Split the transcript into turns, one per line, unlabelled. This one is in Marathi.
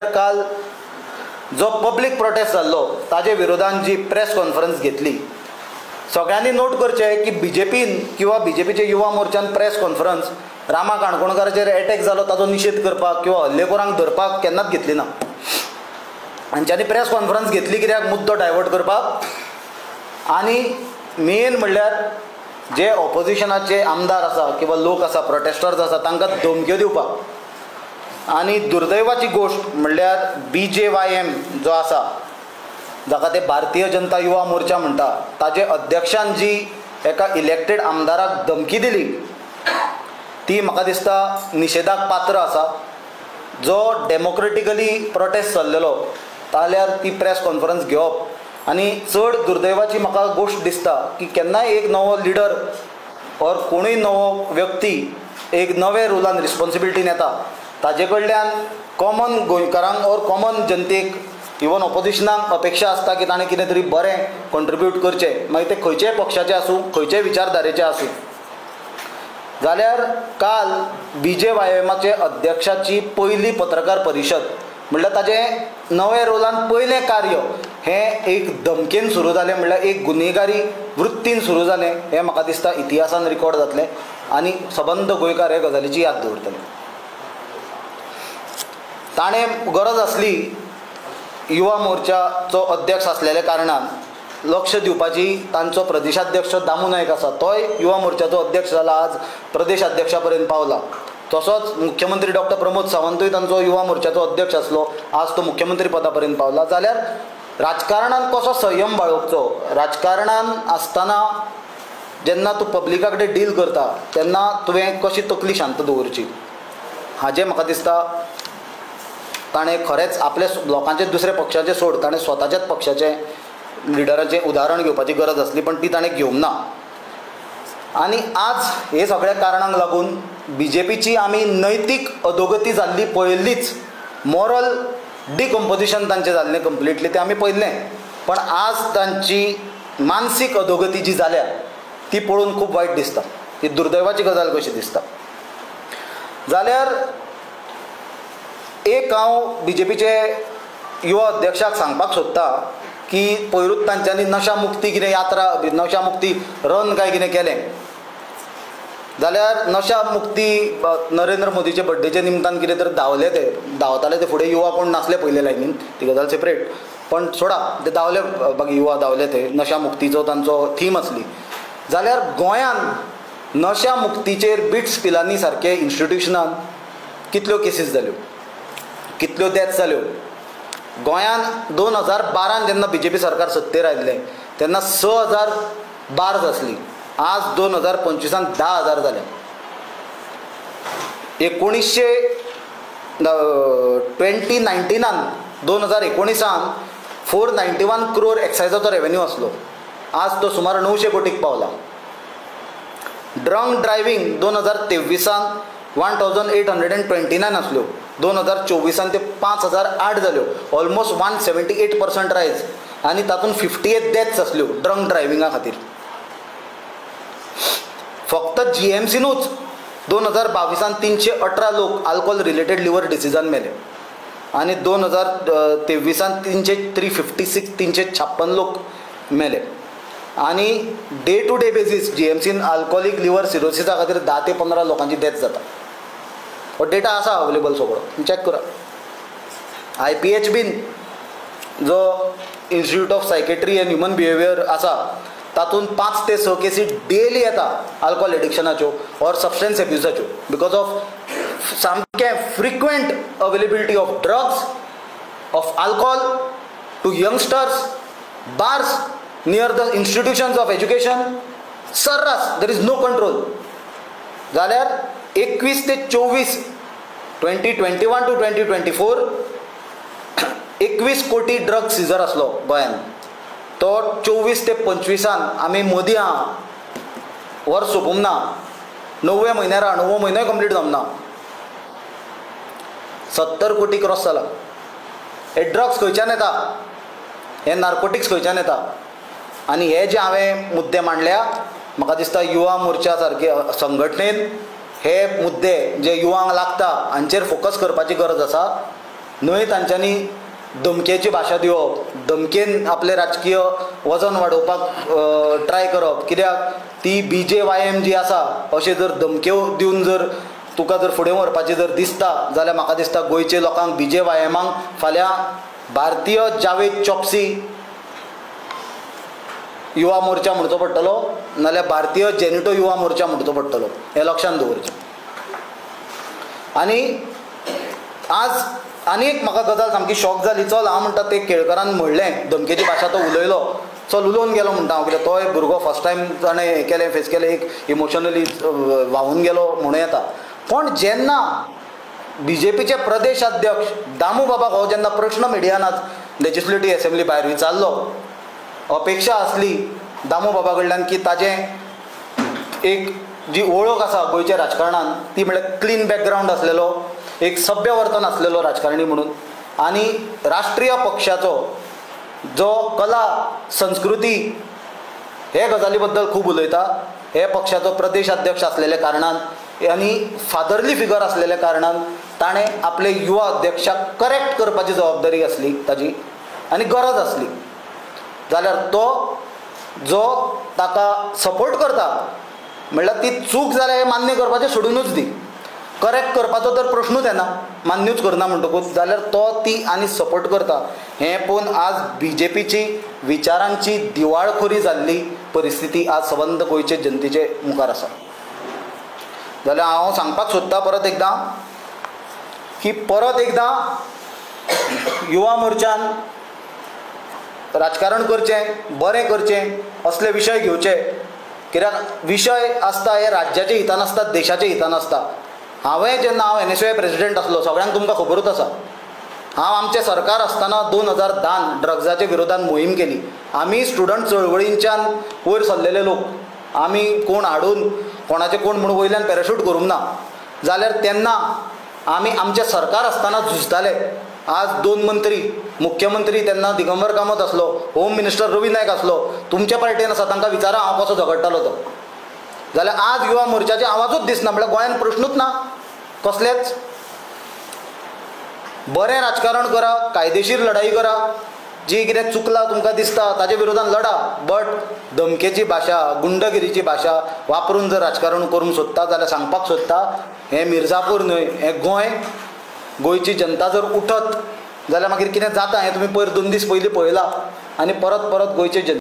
काल जो पब्लीक प्रोटेस्ट जाल्लो ताजे विरोधान जी प्रेस कॉन्फरन्स घेतली, सगळ्यांनी नोट करचें की बीजेपीन किंवा बीजेपीचे युवा मोर्चान प्रेस कॉन्फरन्स रामा काणकोणकाराचेर एटॅक जालो ताचो निशेध करपाक किंवा हल्लेखोरांक धरपाक केन्नाच घेतली ना. हांच्यांनी प्रेस कॉन्फरन्स घेतली कित्याक मुद्दो डायवर्ट करपाक, आनी मेन म्हणल्यार जे ऑपोजिशनाचे आमदार आसा किंवा लोक आसा, प्रोटेस्टर्स आसा, तांकां धमक्यो दिवपाक. आनी दुर्दैवाची गोश्ट म्हणल्यार BJYM जो आसा, जाका ते भारतीय जनता युवा मोर्चा म्हणटा, ताजे अध्यक्षान जी एका इलेक्टेड आमदाराक धमकी दिली ती म्हाका दिसता निशेधाक पात्र आसा. जो डेमोक्रेटिकली प्रोटेस्ट चल्लेलो जाल्यार ती प्रेस कॉन्फरन्स घेवप. आनी चड दुर्दैवाची म्हाका गोश्ट दिसता की केन्नाय एक नवो लिडर ऑर कोणूय नवो व्यक्ती एक नवे रोलान रिस्पॉन्सिबिलिटीन येता, ताजे कडल्यान कॉमन गोंयकारांक ऑर कॉमन जनतेक इवन ऑपोजिशनाक अपेक्षा आसता की ताणें कितें तरी बरें कॉन्ट्रिब्यूट करचें, मागीर ते खंयचेय पक्षाचे आसूं, खंयचेय विचारधारेचे आसूं. जाल्यार काल BJYMचे अध्यक्षाची पयली पत्रकार परिशद म्हणल्यार ताजें नवे रोलान पयलें कार्य हें एक धमकेन सुरू जालें, म्हणल्यार एक गुन्हेगारी वृत्तीन सुरू जालें. हें म्हाका दिसता इतिहासान रिकॉर्ड जातलें आनी सबंद गोंयकार हे गजालीची याद दवरतले. ताणें गरज आसली युवा मोर्चाचो अध्यक्ष आसलेल्या कारणान लक्ष दिवपाची. तांचो प्रदेशाध्यक्ष दामू नायक आसा, तोय युवा मोर्चाचो अध्यक्ष जाला, आज प्रदेशाध्यक्षा पर्यंत पावला. तसोच मुख्यमंत्री डॉक्टर प्रमोद सावंतूय तांचो युवा मोर्चाचो अध्यक्ष आसलो, आज तो मुख्यमंत्री पदा पर्यंत पावला. जाल्यार राजकारणान कसो संयम बाळगचो, राजकारणान आसतना जेन्ना तूं पब्लिका कडेन डील करता तेन्ना तुवें कशी तकली शांत दवरची, हाजें म्हाका दिसता ताणें खरेंच आपले लोकांचे दुसरे पक्षाचे सोड, ताणें स्वताच्याच पक्षाचे लिडराचें उदाहरण घेवपाची गरज आसली, पण ती ताणें घेवंक ना. आनी आज हे सगळ्या कारणांक लागून BJPची आमी नैतीक अधोगती जाल्ली पळयल्लीच, मॉरल डिकम्पोजिशन तांचें जाल्लें कंप्लिटली तें आमी पळयल्लें. पण आज तांची मानसीक अधोगती जी जाल्या ती पळोवन खूब वायट दिसता. ही दुर्दैवाची गजाल कशी दिसता. जाल्यार एक हांव BJPचे युवा अध्यक्षाक सांगपाक सोदता की पयरूच तांच्यांनी नशा मुक्ती कितें यात्रा, नशा मुक्ती रन काय कितें केलें, जाल्यार नशा मुक्ती नरेंद्र मोदीचे बर्थडेच्या निमतान कितें तर धांवले, ते धांवताले ते फुडें युवा कोण नासले पयले लायनीन, ती गजाल सेपरेट, पण सोडा ते धांवले, बाकी युवा धांवले, ते नशा मुक्तीचो तांचो थीम आसली. जाल्यार गोंयान नशा मुक्तीचेर बिट्स पिलांनी सारके इन्स्टिट्युशनान कितल्यो केसीस जाल्यो, कितल्यो डेथ्स जाल्यो. गोंयान 2012 जेन्ना BJP सरकार सत्तेर आयिल्लें तेन्ना 6000 बार्स आसली, आज 2025 10,000 जाल्या. 2019 491 crore एक्सायजाचो रेवेन्यू आसलो, आज तो सुमार 900 कोटीक पावला. ड्रंक ड्रायव्हिंग 2023 1829 आसल्यो, 2024 ते 5008 जाल्यो, ऑलमोस्ट 178% रायज. आनी तातूंत 58 डेथ्स आसल्यो ड्रंक ड्रायव्हिंगा खातीर. फक्त GMCनूच 2022 318 लोक आल्कोहोल रिलेटेड लिव्हर डिसिजान मेले आनी 2023 356 लोक मेले. आनी डे टू डे बेसीस GMCन अल्कोहोलीक लिव्हर सिरोसिसा खातीर 10 ते 15 लोकांची डेथ जाता. हो डेटा आसा अवेलेबल, सगळो चॅक करा. IPH बीन जो institute of psychiatry and human behaviour आसा, तातूंत 5 ते 6 केसी डेली येता अल्कोहोल एडिक्शनाच्यो ऑर सबस्टन्स एब्युजाच्यो, बिकॉज ऑफ सामकें frequent availability of drugs, of alcohol to youngsters, bars near the institutions of education. सर्रास देर इज नो कंट्रोल. जाल्यार 21 ते 24 2021 to 2024 21 कोटी ड्रग सिजर आसलो गोंयान. तो 24 ते 25 आमी मदीं आहा, वर्स सोंपूंक ना, 9व्या म्हयन्यार आहा, 9वो म्हयनोय कंप्लीट जावंक ना, 70 कोटी क्रॉस जाला. हे ड्रग्स खंयच्यान येता, हे नार्कोटिक्स खंयच्यान येता. आनी हे जे हांवें मुद्दे मांडल्या, म्हाका दिसता युवा मोर्चा सारके संघटनेन हे मुद्दे जे युवांक लागता हांचेर फोकस करपाची गरज आसा. न्हय तांच्यांनी धमकेची भाशा दिवप, धमकेन आपले राजकीय वजन वाडोवपाक ट्राय करप. कित्याक ती BJYM जी आसा अशें जर धमक्यो दिवन जर तुका जर फुडें व्हरपाचें जर दिसता जाल्यार म्हाका दिसता गोंयचे लोकांक BJYMांक फाल्यां भारतीय जावेद चॉप्सी युवा मोर्चा म्हणचो पडटलो, नाल्यार भारतीय जेनिटो युवा मोर्चा म्हणचो पडटलो. हें लक्षांत दवरचें. आनी आज आनी एक म्हाका गजाल सामकी शॉक जाली. चल हांव म्हणटा ते केळकरान म्हणलें धमकेची भाशा तो उलयलो, चल उलोवन गेलो म्हणटा हांव. कित्याक तोय भुरगो फर्स्ट टायम ताणें हें केलें, फेस केलें, एक इमोशनली व्हांवून गेलो म्हणूं येता. पण जेन्ना BJPचे प्रदेश अध्यक्ष दामू बाबाक हो जेन्ना प्रश्न मिडियानात लेजिस्लेटिव्ह असेंब्ली भायर विचारलो, अपेक्षा आसली दामू बाबा कडल्यान की ताजें एक जी वळख आसा गोंयच्या राजकारणान ती म्हळ्यार क्लीन बॅकग्रावंड आसलेलो, एक सभ्य वर्तन आसलेलो राजकारणी म्हणून, आनी राष्ट्रीय पक्षाचो जो कला संस्कृती हे गजाली बद्दल खूब उलयता, हे पक्षाचो प्रदेश अध्यक्ष आसलेल्या कारणान आनी फादरली फिगर आसलेल्या कारणान ताणें आपले युवा अध्यक्षाक करेक्ट करपाची जबाबदारी आसली ताजी आनी गरज आसली. जाल्यार तो जो ताका सपोर्ट करता म्हणल्यार ती चूक जाल्यार हें मान्य करपाचें सोडूनच दी, करेक्ट करपाचो तर प्रश्नूच येना, मान्यूच करना म्हणटकूच, जाल्यार तो ती आनी सपोर्ट करता. हें पळोवन आज BJPची विचारांची दिवाळखोरी जाल्ली परिस्थिती आज सबंद गोंयचे जनतेचे मुखार आसा. जाल्यार हांव सांगपाक सोदतां परत एकदां की परत एकदां युवा मोर्चान राजकारण करचें, बरें करचें, असले विशय घेवचे. कित्याक विशय आसता हे राज्याच्या हितान आसता, देशाच्या हितान आसता. हांवें जेन्ना हांव NSY प्रेसिडेंट आसलो, सगळ्यांक तुमकां खबरूच आसा, हांव आमचें सरकार आसतना 2010 ड्रग्साच्या विरोधान मोहीम केली. आमी स्टुडंट चळवळींच्यान वयर सरलेले लोक, आमी कोण हाडून कोणाचें कोण म्हणून वयल्यान पॅराशूट करूंक ना. जाल्यार तेन्ना आमी आमचें सरकार आसतना झुजताले. आज 2 मंत्री, मुख्यमंत्री तेन्ना दिगंबर कामत आसलो, होम मिनिस्टर रवी नायक आसलो, तुमच्या पार्टीन आसा, तांकां विचारा हांव कसो झगडटालो तो. जाल्यार आज युवा मोर्चाचे आवाजूच दिसना, म्हळ्यार गोंयांत प्रश्नूच ना कसलेच. बरें राजकारण करा, कायदेशीर लढाई करा, जी कितें चुकलां तुमकां दिसता ताजे विरोधान लढा, बट धमकेची भाशा, गुंडगिरीची भाशा वापरून जर राजकारण करूंक सोदता जाल्यार सांगपाक सोदता हें मिर्जापूर न्हय, हें गोंय. गोंयची जनता जर उठत जाल्यार मागीर कितें जाता हें तुमी पयर 2 दीस पयलीं पळयलां. आनी परत परत गोंयचे